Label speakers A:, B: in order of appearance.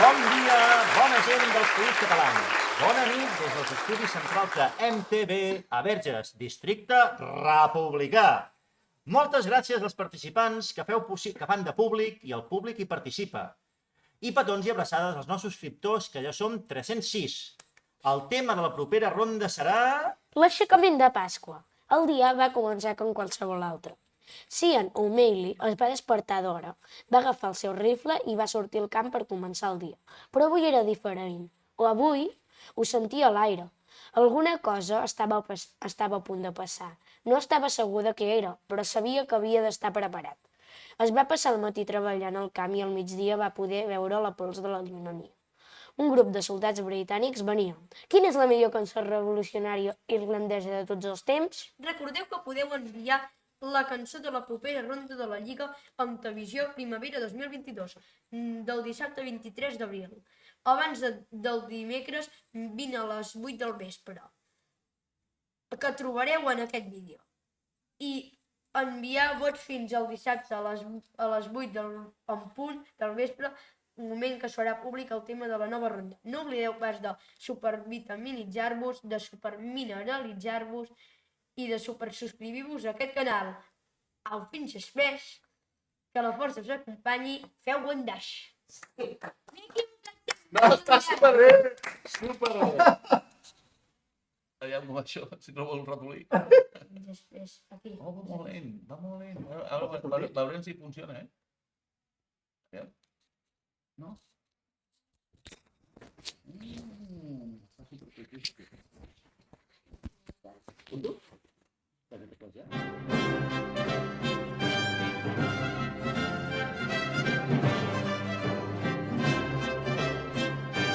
A: Bon dia, bona gent dels Països Catalans. Bona nit des dels estudis centrals de MTV a Verges, districte republicà. Moltes gràcies als participants que fan de públic i al públic hi participa. I petons i abraçades als nous subscriptors, que ja som 306. El tema de la propera ronda serà...
B: L'aixecament de Pasqua. El dia va començar com qualsevol altre. Cian O'Malley es va despertar d'hora, va agafar el seu rifle i va sortir al camp per començar el dia. Però avui era diferent. O avui ho sentia a l'aire. Alguna cosa estava a punt de passar. No estava segur de què era, però sabia que havia d'estar preparat. Es va passar el matí treballant al camp i al migdia va poder veure la pols de la llunyania. Un grup de soldats britànics venia. Quina és la millor cançó revolucionària irlandesa de tots els temps?
C: Recordeu que podeu enviar la cançó de la propera ronda de la Lliga amb Televisió Primavera 2022 del dissabte 23 d'abril, abans del dimecres 20 a les 8 del vespre, que trobareu en aquest vídeo. I enviar vots fins al dissabte a les 8 en punt del vespre, un moment que serà públic el tema de la nova ronda. No oblideu pas de supervitaminitzar-vos, de supermineralitzar-vos i de supersubscriure-vos a aquest canal. Au, fins després, que la força us acompanyi, feu bon daix.
D: No, està superbé! Superbé! Aviam com això, si no vol ratolí.
C: Després, aquí.
D: Oh, va molt lent, va molt lent. Ara veurem si funciona, Aviam. No? Està superbé. Un, dos.